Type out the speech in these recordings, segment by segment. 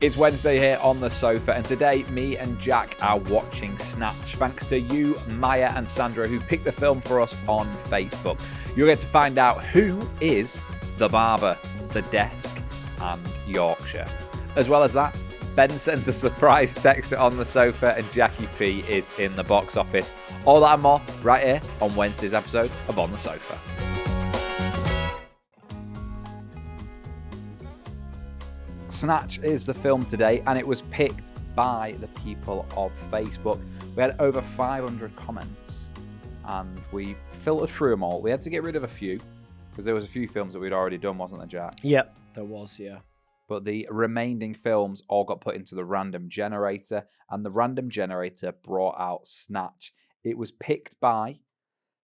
It's Wednesday here on the sofa, and today me and Jack are watching Snatch. Thanks to you, Maya and Sandra, who picked the film for us on Facebook. You'll get to find out who is the barber, the desk, and Yorkshire. As well as that, Ben sent a surprise text on the sofa, and Jackie P is in the box office. All that and more right here on Wednesday's episode of On the Sofa. Snatch is the film today, and it was picked by the people of Facebook. We had over 500 comments, and we filtered through them all. We had to get rid of a few, because there was a few films that we'd already done, wasn't there, Jack? Yep, there was, yeah. But the remaining films all got put into the random generator, and the random generator brought out Snatch. It was picked by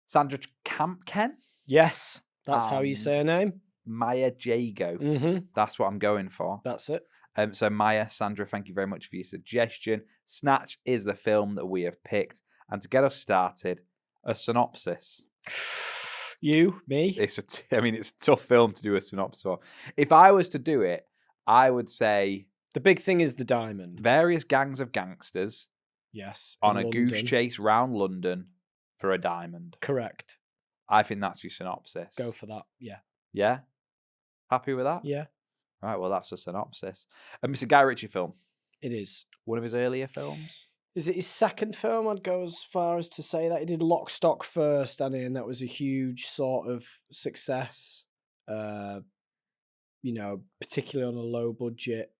Sandra Campken? Yes, that's how you say her name. Maya Jago. That's what I'm going for. That's it. So Maya, Sandra, thank you very much for your suggestion. Snatch is the film that we have picked. And to get us started, a synopsis. You, me? It's a tough film to do a synopsis for. If I was to do it, I would say... The big thing is the diamond. Various gangs of gangsters. Yes. On a goose chase round London for a diamond. Correct. I think that's your synopsis. Go for that, yeah. Yeah? Happy with that? Yeah. Right, well, that's a synopsis. It's a Guy Ritchie film. It is. One of his earlier films. Is it his second film? I'd go as far as to say that. He did Lock, Stock first, and that was a huge sort of success. Particularly on a low budget.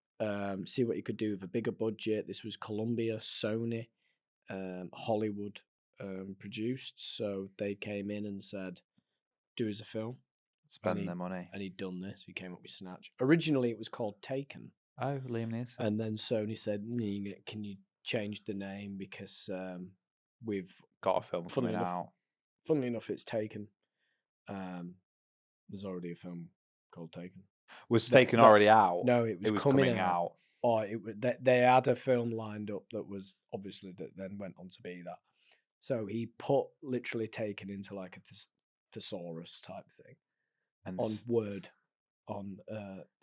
See what you could do with a bigger budget. This was Columbia, Sony, Hollywood produced. So they came in and said, do us a film. Spend their money. And he'd done this. He came up with Snatch. Originally, it was called Taken. Oh, Liam Neeson. And then Sony said, can you change the name because we've got a film coming out. Funnily enough, it's Taken. There's already a film called Taken. Was Taken already out? No, it was coming out. Or they had a film lined up that was obviously that then went on to be that. So he put literally Taken into like a thesaurus type thing. And on Word, on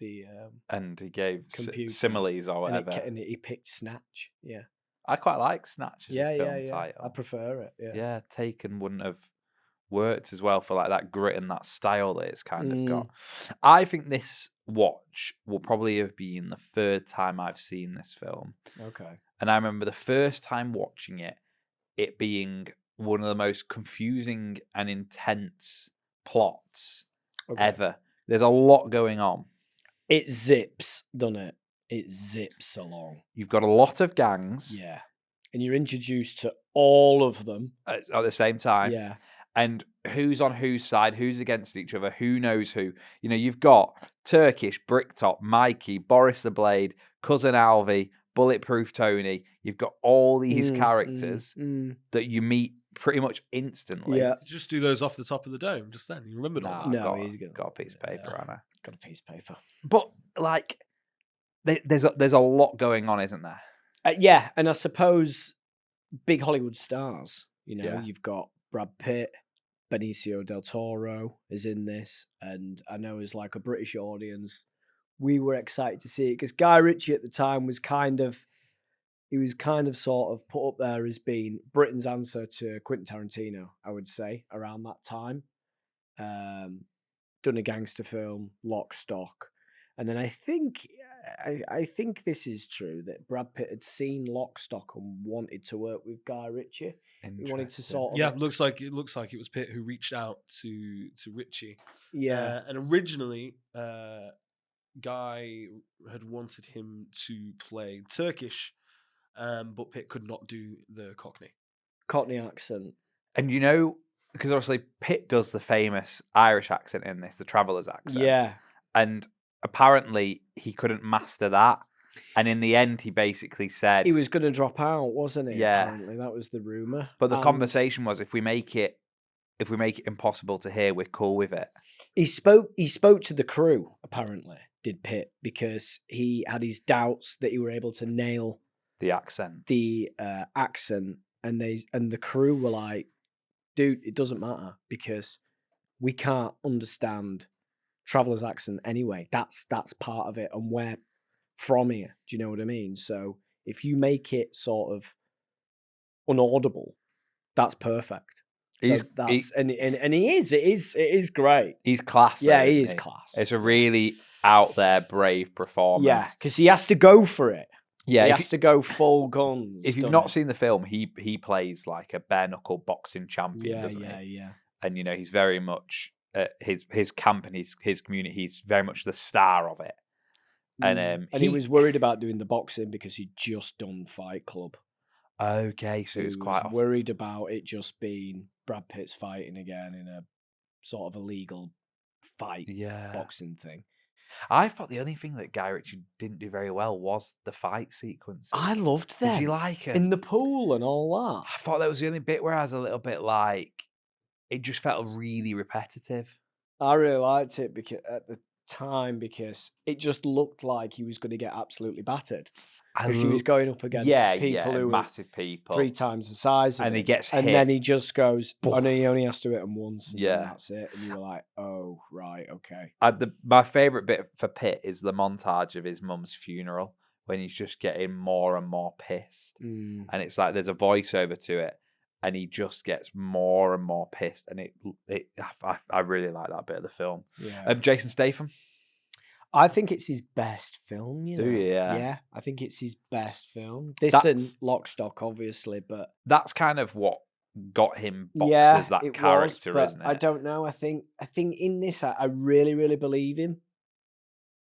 the and he gave computer. Similes or whatever, and he picked Snatch. Yeah, I quite like Snatch as a film title. I prefer it. Yeah, Taken wouldn't have worked as well for like that grit and that style that it's kind of got. I think this watch will probably have been the third time I've seen this film. Okay, and I remember the first time watching it being one of the most confusing and intense plots. Okay. Ever. There's a lot going on. It zips, doesn't it? It zips along. You've got a lot of gangs. Yeah. And you're introduced to all of them. At the same time. Yeah. And who's on whose side, who's against each other, who knows who. You know, you've got Turkish, Bricktop, Mikey, Boris the Blade, Cousin Alvy, Bulletproof Tony. You've got all these characters that you meet pretty much instantly. Yeah. Did you just do those off the top of the dome just then? You remembered all that? No, he's got a piece of paper, Anna. Got a piece of paper. But, like, there's a lot going on, isn't there? Yeah, and I suppose big Hollywood stars. You know, You've got Brad Pitt, Benicio del Toro is in this, and I know as like a British audience, we were excited to see it because Guy Ritchie at the time was kind of sort of put up there as being Britain's answer to Quentin Tarantino, I would say, around that time. Done a gangster film, Lock, Stock. And then I think this is true, that Brad Pitt had seen Lock, Stock and wanted to work with Guy Ritchie. He wanted to sort of... Yeah, it looks like it was Pitt who reached out to Ritchie. Yeah. And originally... Guy had wanted him to play Turkish, but Pitt could not do the Cockney accent. And you know, because obviously Pitt does the famous Irish accent in this, the traveller's accent. Yeah. And apparently he couldn't master that. And in the end, he basically said... He was going to drop out, wasn't he? Yeah. Apparently, that was the rumour. But the conversation was, if we make it impossible to hear, we're cool with it. He spoke to the crew, apparently, did Pitt, because he had his doubts that he were able to nail the accent. And the crew were like, dude, it doesn't matter because we can't understand Traveller's accent anyway. That's part of it, and we're from here. Do you know what I mean? So if you make it sort of unaudible, that's perfect. He's So that's and he is. It is great. He's class. Yeah, though, he isn't is class. It's a really out there, brave performance. Yeah, because he has to go for it. Yeah, he if has to go full guns. If you've not seen the film, he plays like a bare knuckle boxing champion, doesn't he? Yeah. And he's very much his camp and his community. He's very much the star of it. And he was worried about doing the boxing because he'd just done Fight Club. Okay, so he was quite worried about it just being Brad Pitt's fighting again in a sort of illegal fight boxing thing. I thought the only thing that Guy Ritchie didn't do very well was the fight sequences. I loved them. Did you like it? In the pool and all that. I thought that was the only bit where I was a little bit like, it just felt really repetitive. I really liked it because at the time because it just looked like he was going to get absolutely battered. Because he was going up against people who massive were people 3 times the size of him. And he gets hit. And then he just goes, oh no, he only has to hit him once. And then that's it. And you were like, oh, right, okay. My favourite bit for Pitt is the montage of his mum's funeral when he's just getting more and more pissed. And it's like there's a voiceover to it and he just gets more and more pissed. And I really like that bit of the film. Yeah. Jason Statham? I think it's his best film, you know. Do you? Yeah. Yeah, I think it's his best film. And Lock, Stock, obviously, but... That's kind of what got him boxed as that character, isn't it? I don't know. I think in this, I really, really believe him.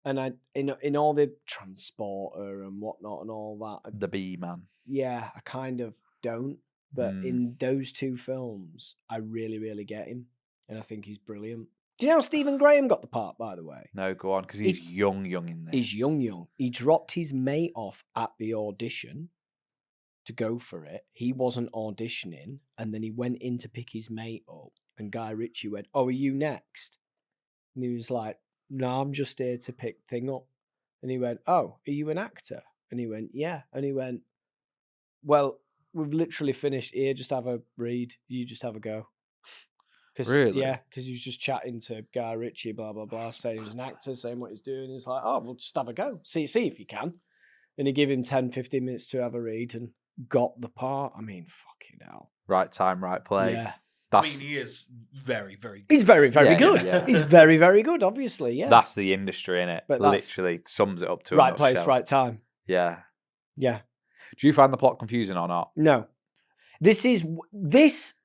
And in all the transporter and whatnot and all that... The B-man. Yeah, I kind of don't. But in those 2 films, I really, really get him. And I think he's brilliant. Do you know Stephen Graham got the part, by the way? No, go on, because he's young in this. He's young. He dropped his mate off at the audition to go for it. He wasn't auditioning, and then he went in to pick his mate up, and Guy Ritchie went, oh, are you next? And he was like, no, I'm just here to pick thing up. And he went, oh, are you an actor? And he went, yeah. And he went, well, we've literally finished here. Just have a read. You just have a go. Really? Yeah, because he was just chatting to Guy Ritchie, blah, blah, blah, saying he's an actor, saying what he's doing. He's like, oh, we'll just have a go. See if you can. And he gave him 10, 15 minutes to have a read and got the part. I mean, fucking hell. Right time, right place. Yeah. I mean, he is very, very good. He's very, very good. Yeah. He's very, very good, obviously, yeah. That's the industry, innit? But literally sums it up to right place, right time. Yeah. Yeah. Do you find the plot confusing or not? No.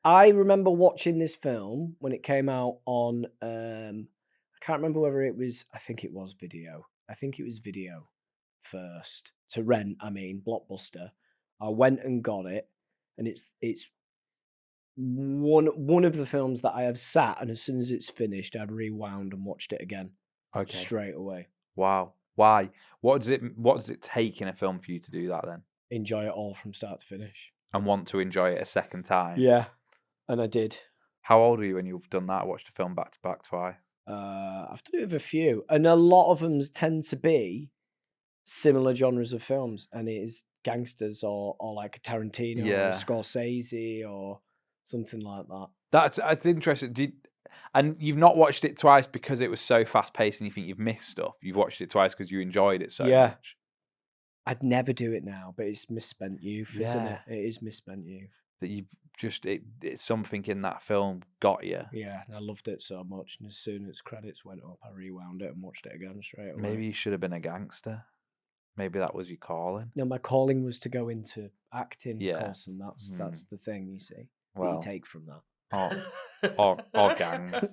I remember watching this film when it came out on, I can't remember whether it was, I think it was video. I think it was video first to rent, Blockbuster. I went and got it, and it's one of the films that I have sat, and as soon as it's finished, I've rewound and watched it again. Okay. Straight away. Wow. Why? What does it take in a film for you to do that then? Enjoy it all from start to finish. And want to enjoy it a second time? Yeah, and I did. How old were you when you've done that? Watched a film back to back twice? I've done it with a few, and a lot of them tend to be similar genres of films, and it is gangsters or like a Tarantino or a Scorsese or something like that. That's interesting. And you've not watched it twice because it was so fast paced and you think you've missed stuff. You've watched it twice because you enjoyed it so much. I'd never do it now, but it's misspent youth, isn't it? It is misspent youth. That you just it's something in that film got you. Yeah, and I loved it so much. And as soon as credits went up, I rewound it and watched it again straight away. Maybe you should have been a gangster. Maybe that was your calling. No, my calling was to go into acting, Yeah. of course, and that's the thing, you see. Well, that you take from that. Or gangs.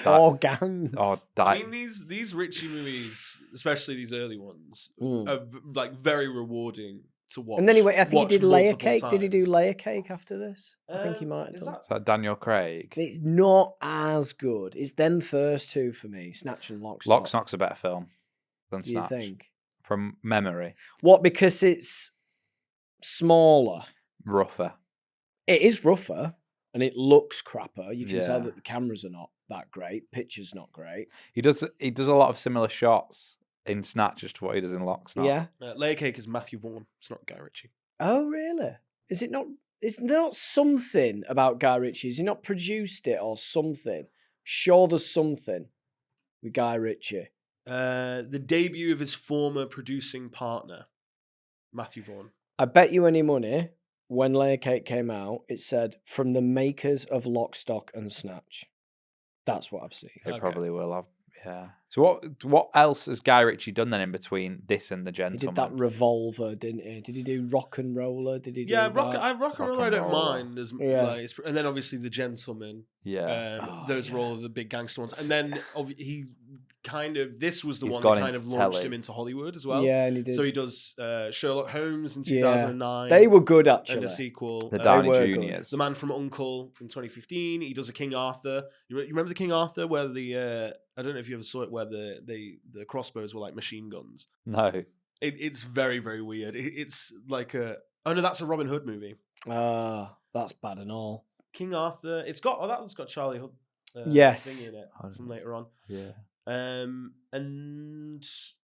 Or gangs. I mean, these Ritchie movies, especially these early ones, are like very rewarding to watch. And then I think he did Layer Cake. Times. Did he do Layer Cake after this? I think he might have done. Is that Daniel Craig? It's not as good. It's them first 2 for me, Snatch and Lock, Stock. Lock, Stock's a better film than Snatch. Do you think? From memory. What, because it's smaller? Rougher. It is rougher, and it looks crapper. You can tell Yeah. that the cameras are not that great. Picture's not great. He does a lot of similar shots in Snatch as to what he does in Lock, Stock. Yeah. Layer Cake is Matthew Vaughn. It's not Guy Ritchie. Oh, really? Is it not? Is there not something about Guy Ritchie? Has he not produced it or something? Sure, there's something with Guy Ritchie. The debut of his former producing partner, Matthew Vaughn. I bet you any money, when Layer Cake came out, it said, from the makers of Lock, Stock and Snatch. That's what I've seen. It Okay. probably will have. Yeah. So what else has Guy Ritchie done then in between this and The He Gentleman? did that Revolver, didn't he? Did he do Rock and Roller? Did he do Yeah, that? rock and roll. I don't mind as Yeah. like, and then obviously The Gentleman. Yeah. Those were all the big gangster ones, and then he kind of this was the He's one gone that kind of into launched telly. him into Hollywood as well. Yeah, and he did. So he does Sherlock Holmes in Yeah. 2009. They were good, actually. And a sequel. The Downey were good. Juniors. The Man from U.N.C.L.E. in 2015. He does a King Arthur. You remember the King Arthur where the I don't know if you ever saw it, where the crossbows were like machine guns. No. It's very, very weird. It's like a oh no, that's a Robin Hood movie. That's bad and all. King Arthur. It's got that one's got Charlie Hood. Yes. Singing in it from later on. Yeah. And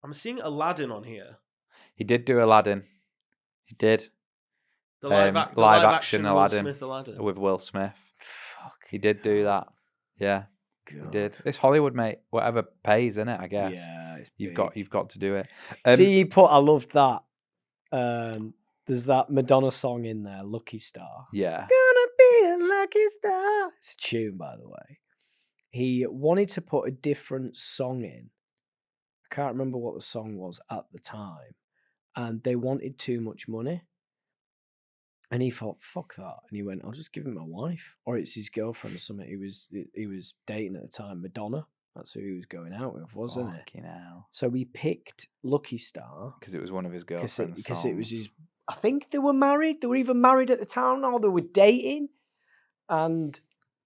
I'm seeing Aladdin on here. He did do Aladdin. He did. The live action Will Aladdin. Smith Aladdin. With Will Smith. Fuck. He did do that. Yeah. He did. It's Hollywood, mate. Whatever pays, isn't it? I guess. Yeah, it's You've big. got to do it. See, I loved that. There's that Madonna song in there, Lucky Star. Yeah. Gonna be a lucky star. It's a tune, by the way. He wanted to put a different song in. I can't remember what the song was at the time. And they wanted too much money. And he thought, fuck that. And he went, I'll just give him my wife. Or it's his girlfriend or something. He was dating at the time, Madonna. That's who he was going out with, wasn't it? Fucking hell. So we picked Lucky Star. Because it was one of his girlfriend's Because songs. it was his... I think they were married. They were either married at the time or they were dating. And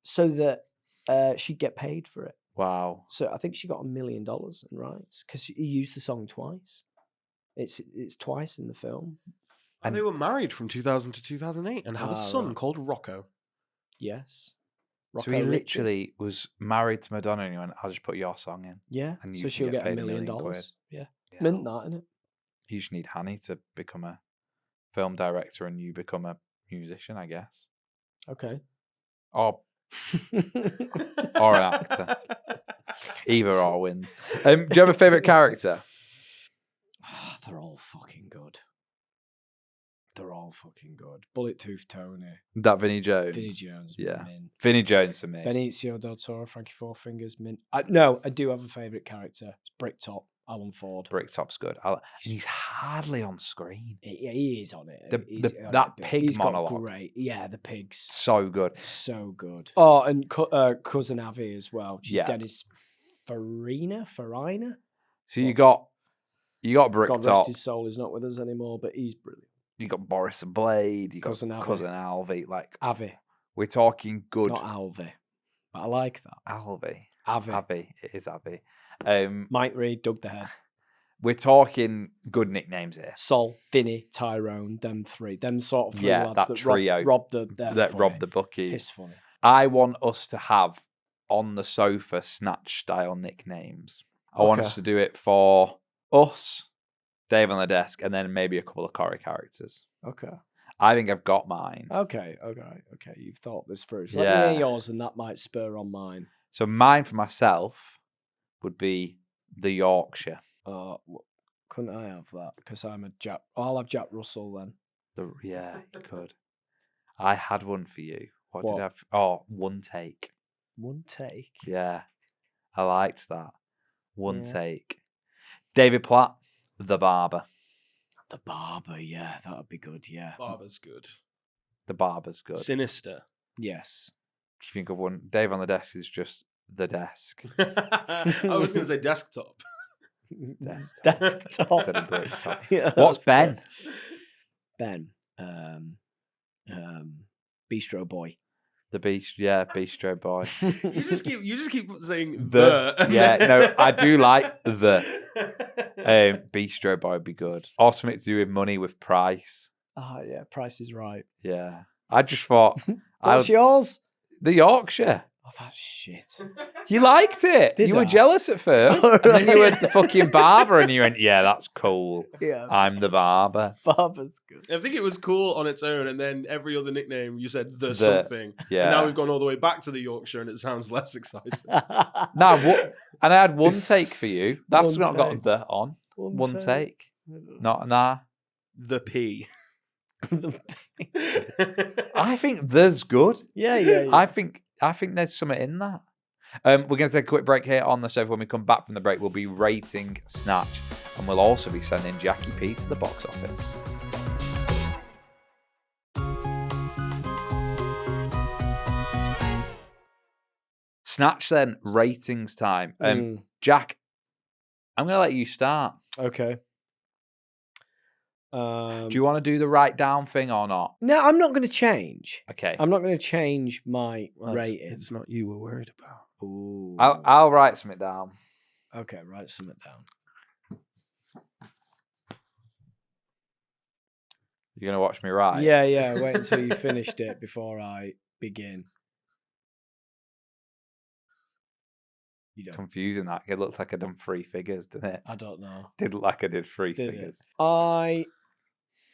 so that she'd get paid for it. Wow. So I think she got $1 million in rights because he used the song twice. It's twice in the film. And they were married from 2000 to 2008 and have a son right. called Rocco. Yes. So he literally was married to Madonna and he went, I'll just put your song in. Yeah. And you so she'll get $1 million. quid. Yeah. Yeah. Mint that, innit? You just need Hanny to become a film director and you become a musician, I guess. Okay. Or an actor. Either or wins. Do you have a favourite character? Oh, they're all fucking good. They're all fucking good. Bullet Tooth Tony. That Vinnie Jones. Vinnie Jones. Yeah. Mint. Vinnie Jones for me. Benicio del Toro, Frankie Four Fingers, mint. No, I do have a favourite character. It's Bricktop, Alan Ford. Bricktop's good. And he's hardly on screen. He is on it. That pig He's got monologue. great. Yeah, the pigs. So good. So good. Oh, and Cousin Avi as well. She's Yeah. Dennis Farina. So you got Bricktop. God rest his soul, he's not with us anymore, but he's brilliant. You got Boris the Blade. You got Cousin Alvy. Like Avi, we're talking good. not Alvi. But I like that. Alvy. Avi. It is Avi. Mike Reed, Doug the Head. We're talking good nicknames here. Sol, Vinny, Tyrone, them three. Them sort of three Yeah, lads that that trio robbed the bookies. Piss funny. I want us to have on the sofa Snatch style nicknames. I want Okay. us to do it for us, Dave on the desk, and then maybe a couple of Corey characters. Okay. I think I've got mine. Okay. You've thought this through. So Yeah. let me hear yours, and that might spur on mine. So mine for myself would be the Yorkshire. Couldn't I have that? Because I'm a Jack. I'll have Jack Russell then. Yeah, you could. I had one for you. What did What? I have? Oh, One Take. One take. Yeah, I liked that. One Yeah. Take. David Platt, The Barber. The Barber, yeah, that would be good, yeah. Barber's good. The Barber's good. Sinister. Yes. If you think of one, Dave on the desk is just the desk. I was going to say desktop. Desktop. Instead of Bricktop. Yeah, What's that's Ben? good. Ben. Bistro Boy. The Beast, yeah, Bistro Boy. You just keep saying The, the. yeah, no, I do like the Bistro Boy would be good. Or something to do with money with Price. Ah, yeah, Price is Right. Yeah, I just thought What's yours? the Yorkshire. Oh, Oh, that's shit. You liked it. Did You were I? jealous at first. Oh, And then you were right. the fucking barber and you went, yeah, that's cool. Yeah. I'm the barber. Barber's good. I think it was cool on its own, and then every other nickname you said the The- something. yeah. And now we've gone all the way back to the Yorkshire, and it sounds less exciting. Now, what? And I had one take for you. That's One not got take. the on. One take. Not nah. The P. I think there's good. Yeah. I think there's something in that. We're going to take a quick break here on the sofa. When we come back from the break, we'll be rating Snatch, and we'll also be sending Jackie P to the box office. Snatch then, ratings time. Jack, I'm going to let you start. Okay. Do you want to do the write down thing or not? No, I'm not going to change. Okay. I'm not going to change my rating. It's not you we're worried about. Ooh. I'll write something down. Okay, write something down. You're going to watch me write? Yeah. Wait until you finished it before I begin. You don't. Confusing that. It looks like I done 3 figures, didn't it? I don't know. Did look like I did 3 Did figures. it? I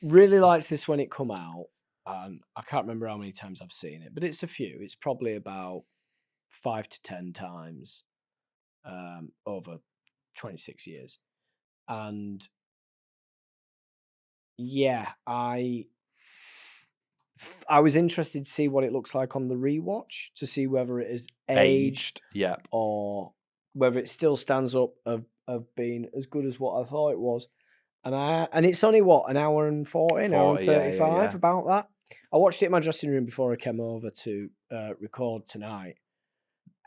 really liked this when it come out, and I can't remember how many times I've seen it, but it's a few. It's probably about 5 to 10 times over 26 years. And yeah, I was interested to see what it looks like on the rewatch, to see whether it is aged Yep. or whether it still stands up of being as good as what I thought it was. And it's only what, an hour and 40, an hour and 35, yeah. about that. I watched it in my dressing room before I came over to record tonight,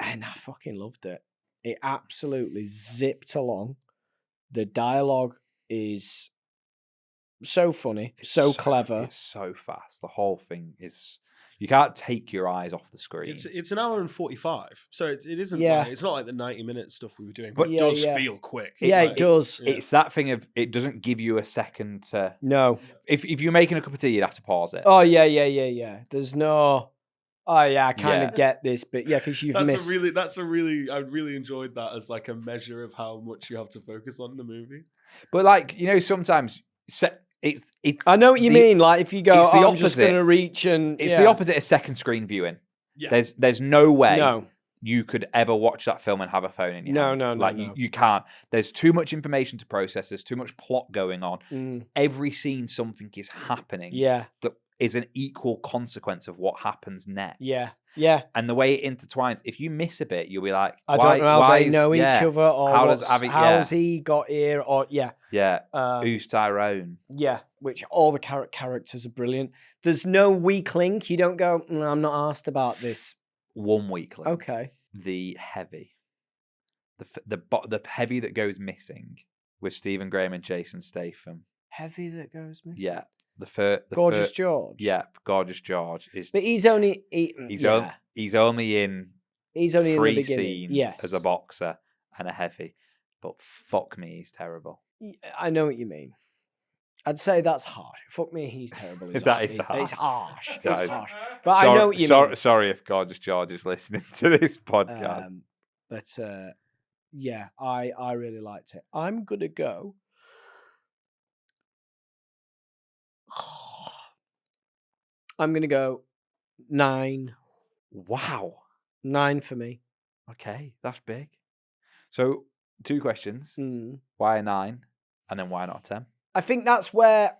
and I fucking loved it. It absolutely zipped along. The dialogue is so funny, so clever. It's so fast. The whole thing is, you can't take your eyes off the screen. It's an hour and 45, so it isn't. Yeah. It's not like the 90-minute stuff we were doing, But but it yeah, does yeah. feel quick. It does. Yeah. It's that thing of, it doesn't give you a second to. No. If you're making a cup of tea, you'd have to pause it. Oh yeah. There's no. Oh yeah, I kind of get this, but yeah, because you've missed. I really enjoyed that as like a measure of how much you have to focus on the movie. But like, sometimes it's. I know what you mean. Like if you go, it's the I'm just opposite. going to reach and It's the opposite of second screen viewing. Yeah. There's no way No. you could ever watch that film and have a phone in your hand. No. Like you can't. There's too much information to process. There's too much plot going on. Every scene, something is happening. Yeah. That is an equal consequence of what happens next. Yeah. And the way it intertwines, if you miss a bit, you'll be like, I don't know how they know each other, or how's he got here, or who's Tyrone? Yeah, which all the characters are brilliant. There's no weak link. You don't go, I'm not asked about this. 1 week link. Okay. The heavy. The heavy that goes missing with Stephen Graham and Jason Statham. Heavy that goes missing? Yeah. Gorgeous George. Yeah, Gorgeous George is. But he's only he's only in 3 scenes as a boxer and a heavy. But fuck me, he's terrible. I know what you mean. I'd say that's harsh. Fuck me, he's terrible. Is harsh. harsh? It's harsh. That It's is- harsh. But I know what you mean. Sorry if Gorgeous George is listening to this podcast. But yeah, I really liked it. I'm gonna go. I'm gonna go 9. Wow. 9 for me. Okay, that's big. So 2 questions. Mm. Why a 9? And then why not a 10? I think that's where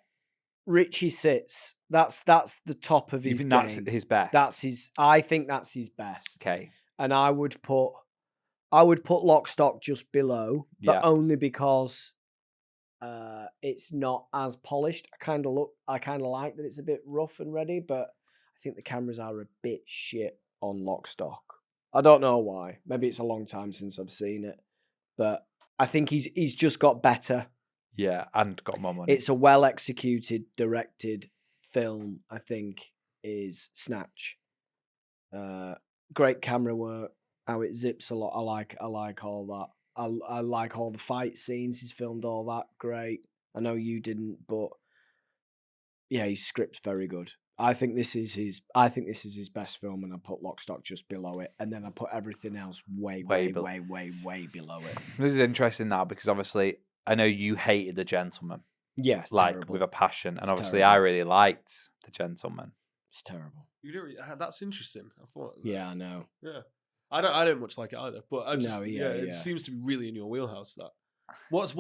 Richie sits. That's the top of You his think game. that's his best? I think that's his best. Okay. And I would put Lock, Stock just below, but only because it's not as polished. I kind of like that it's a bit rough and ready, but I think the cameras are a bit shit on Lock, Stock. I don't know why. Maybe it's a long time since I've seen it, but I think he's just got better. Yeah, and got more money. It's a well executed, directed film. I think is Snatch. Great camera work. How it zips a lot. I like all that. I like all the fight scenes. He's filmed all that. Great. I know you didn't, but yeah, his script's very good. I think this is his best film, and I put Lock, Stock just below it, and then I put everything else way below it. This is interesting now because obviously I know you hated The Gentleman. Yeah, like terrible. with a passion, and It's obviously terrible. I really liked The Gentleman. It's terrible. You don't. That's interesting. I thought. Yeah, I know. Yeah. I don't much like it either, but I just No, it yeah. seems to be really in your wheelhouse. That what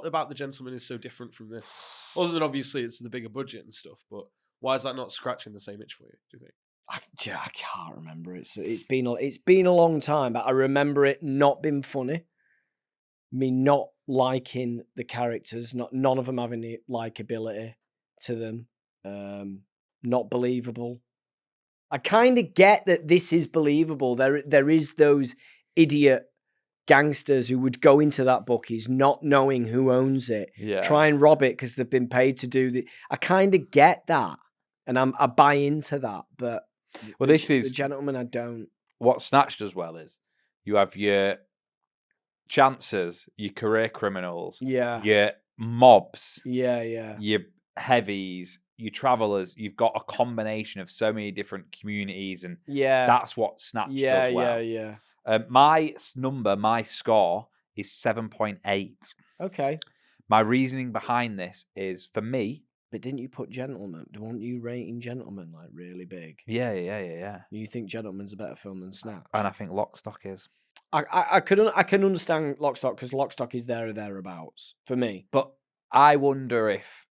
about The Gentleman is so different from this? Other than obviously it's the bigger budget and stuff, but why is that not scratching the same itch for you? Do you think? I can't remember. It's been a long time, but I remember it not being funny. Me not liking the characters, none of them having the likability to them. Not believable. I kind of get that this is believable. There is those idiot gangsters who would go into that bookies not knowing who owns it, try and rob it because they've been paid to do the. I kind of get that, and I buy into that. But this is The Gentleman. I don't. What Snatch does well is you have your chances, your career criminals, your mobs, your heavies, your travelers. You've got a combination of so many different communities, and that's what Snatch does well. My score is 7.8. Okay. My reasoning behind this is, for me. But didn't you put Gentleman? Weren't you rating Gentleman like really big? Yeah. You think Gentleman's a better film than Snatch? And I think Lock, Stock is. I can understand Lock, Stock because Lock, Stock is there or thereabouts for me. But I wonder if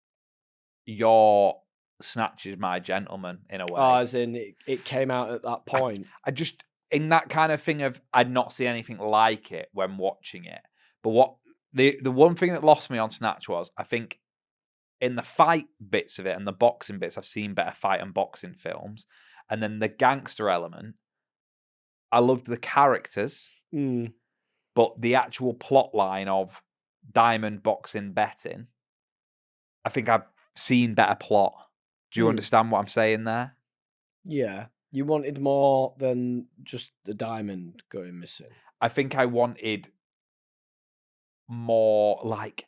your Snatch is my Gentleman in a way. Oh, as in it came out at that point. I just, in that kind of thing of, I'd not see anything like it when watching it. But what the one thing that lost me on Snatch was, I think, in the fight bits of it and the boxing bits, I've seen better fight and boxing films. And then the gangster element, I loved the characters, but the actual plot line of diamond boxing betting, I think I've seen better plot. Do you understand what I'm saying there? Yeah. You wanted more than just the diamond going missing. I think I wanted more, like,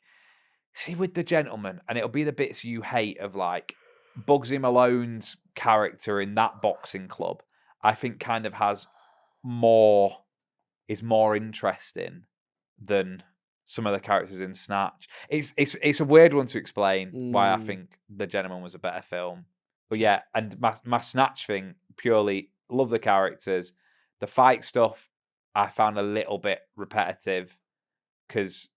see, with The Gentleman, and it'll be the bits you hate of, like, Bugsy Malone's character in that boxing club, I think kind of is more interesting than some of the characters in Snatch. It's a weird one to explain why I think The Gentleman was a better film. But yeah, and my Snatch thing, purely love the characters. The fight stuff I found a little bit repetitive because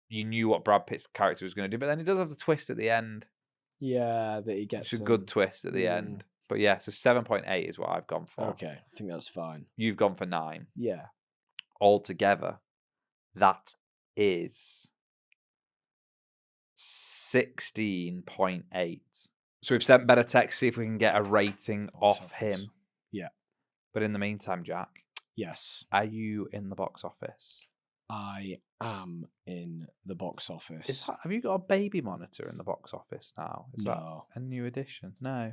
you knew what Brad Pitt's character was going to do, but then it does have the twist at the end. Yeah, that he gets. It's a good twist at the end. But yeah, so 7.8 is what I've gone for. Okay, I think that's fine. You've gone for 9. Yeah. Altogether, that is 16.8. So we've sent better text, see if we can get a rating off him. Yeah. But in the meantime, Jack. Yes. Are you in the box office? I am in the box office. Have you got a baby monitor in the box office now? Is No. that a new edition? No.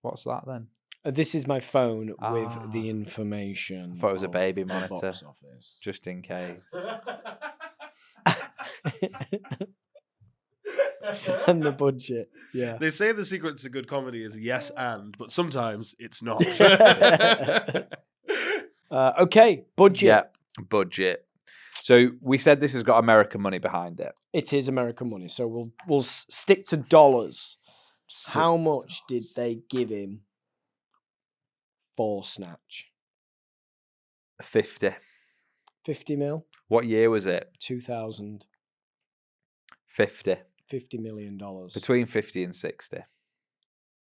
What's that then? This is my phone with the information. I thought it was a baby monitor. Box office. Just in case. And the budget. Yeah. They say the secret to good comedy is yes and, but sometimes it's not. Okay, budget. Yeah, budget. So we said this has got American money behind it. It is American money, so we'll stick to dollars. How much did they give him for Snatch? 50. 50 mil? What year was it? 2000. 50. $50 million. Between 50 and 60.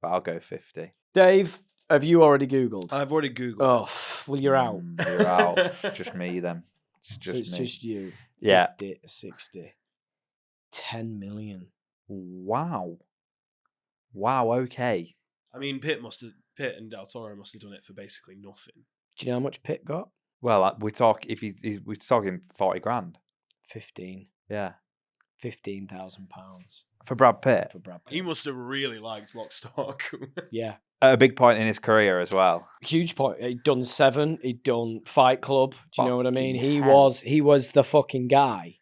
But I'll go 50. Dave, have you already Googled? I've already Googled. Oh, well, you're out. You're out. Just me then. It's just you. Yeah. 50 to 60. 10 million. Wow. Okay. I mean, Pitt and Del Toro must have done it for basically nothing. Do you know how much Pitt got? Well, we're talking $40,000. 15. Yeah. £15,000 For Brad Pitt. He must have really liked Lock, Stock. Yeah. At a big point in his career as well. Huge point. He'd done Seven. He'd done Fight Club. Do you know what I mean? He Fucking was the fucking guy,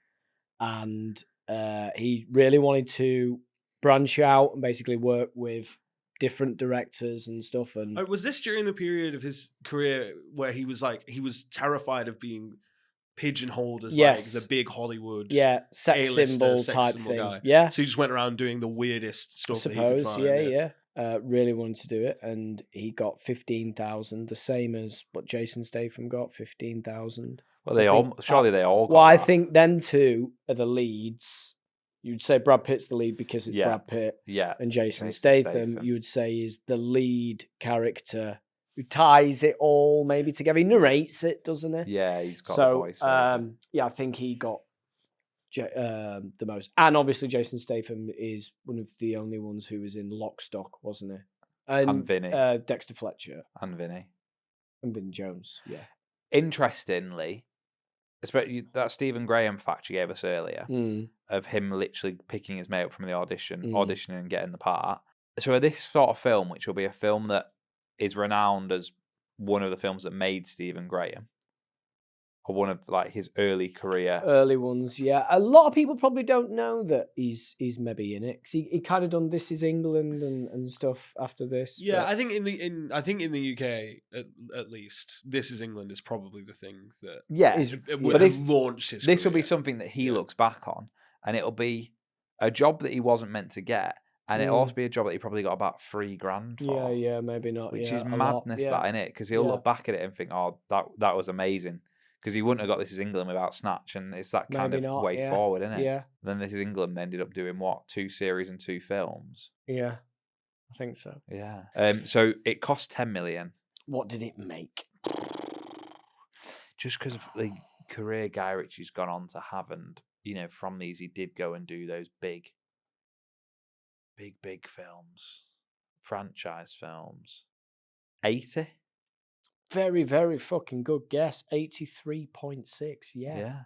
and he really wanted to branch out and basically work with different directors and stuff. And Was this during the period of his career where he was terrified of being pigeonholed as like the big Hollywood sex A-lister, symbol sex type symbol thing. guy? Yeah. So he just went around doing the weirdest stuff I that he could suppose, find. really wanted to do it, and he got 15,000, the same as what Jason Statham got, 15,000. Well, they all got Well, I that. think then two are the leads. You'd say Brad Pitt's the lead because it's Brad Pitt. Yeah. And Jason Statham, you would say, is the lead character who ties it all maybe together. He narrates it, doesn't he? Yeah, he's got the voice. I think he got the most. And obviously Jason Statham is one of the only ones who was in Lock, Stock, wasn't he? And Vinny. Dexter Fletcher. And Vinny. And Vin Jones, yeah. Interestingly, especially that Stephen Graham fact you gave us earlier of him literally picking his mate up from the auditioning and getting the part. So this sort of film, which will be a film that is renowned as one of the films that made Stephen Graham, or one of like his early ones, yeah. A lot of people probably don't know that he's maybe in it because he kind of done This Is England and stuff after this. Yeah, but... I think in the UK at least, This Is England is probably the thing that launched his. This will be something that he looks back on, and it'll be a job that he wasn't meant to get. And it'll also be a job that he probably got about $3,000 for. Yeah, maybe not. Which is madness, that, innit? Because he'll look back at it and think, "Oh, that was amazing." Because he wouldn't have got This Is England without Snatch, and it's that kind of way forward, isn't it? Yeah. And then This Is England ended up doing 2 series and 2 films. Yeah, I think so. Yeah. So it cost $10 million. What did it make? Just because of the career Guy Ritchie's gone on to have, and from these he did go and do those big films, franchise films. 80. Very, very fucking good guess. 83.6. Yeah. Yeah.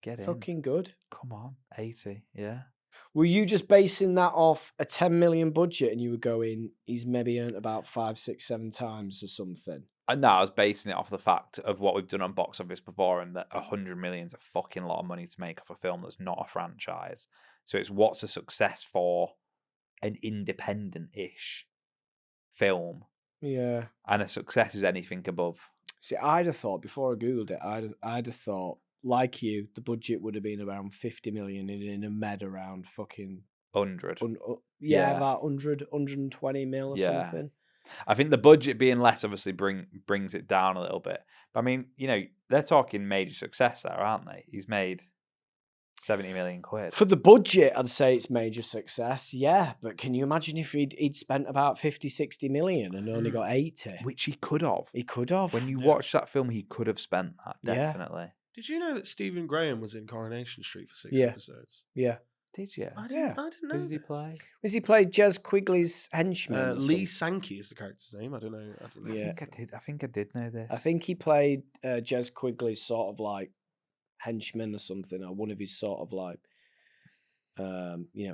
Get in. Fucking good. Come on. 80. Yeah. Were you just basing that off a 10 million budget and you were going, he's maybe earned about 5, 6, 7 times or something? No, I was basing it off the fact of what we've done on box office before, and that 100 million is a fucking lot of money to make off a film that's not a franchise. So it's what's a success for an independent-ish film. Yeah. And a success is anything above. See, I'd have thought, before I Googled it, I'd have thought, like you, the budget would have been around 50 million and in a med around fucking 100. About 100, 120 mil or something. I think the budget being less obviously brings it down a little bit. But I mean, they're talking major success there, aren't they? He's made 70 million quid. For the budget, I'd say it's major success, yeah. But can you imagine if he'd spent about 50, 60 million and only got 80? Which he could have. He could have. When you watch that film, he could have spent that, definitely. Yeah. Did you know that Stephen Graham was in Coronation Street for 6 episodes? Yeah. Did you? I didn't know. Who did he play? Was he played Jez Quigley's henchman? Lee Sankey is the character's name. I don't know. Yeah. I think I did know this. I think he played Jez Quigley's sort of like henchman or something, or one of his sort of like,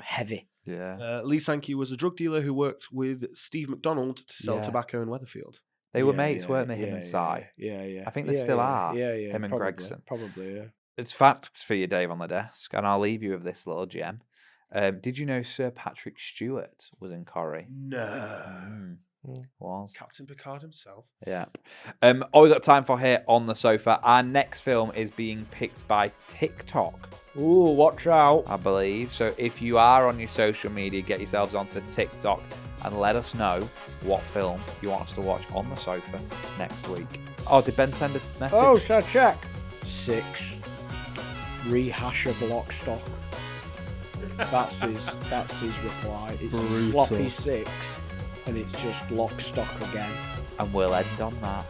heavy. Yeah. Lee Sankey was a drug dealer who worked with Steve McDonald to sell tobacco in Weatherfield. They were mates, weren't they? Him and Si. Yeah. I think they still are. Yeah. Him and probably, Gregson. Probably, yeah. It's facts for you, Dave, on the desk, and I'll leave you with this little gem. Did you know Sir Patrick Stewart was in Corrie? No. Was Captain Picard himself. Yeah. All we got time for here on the sofa. Our next film is being picked by TikTok. Ooh, watch out. I believe. So if you are on your social media, get yourselves onto TikTok and let us know what film you want us to watch on the sofa next week. Oh, did Ben send a message? Oh, check. 6. Rehash of Lock, Stock. That's his reply. It's a sloppy 6, and it's just Lock, Stock again. And we'll end on that.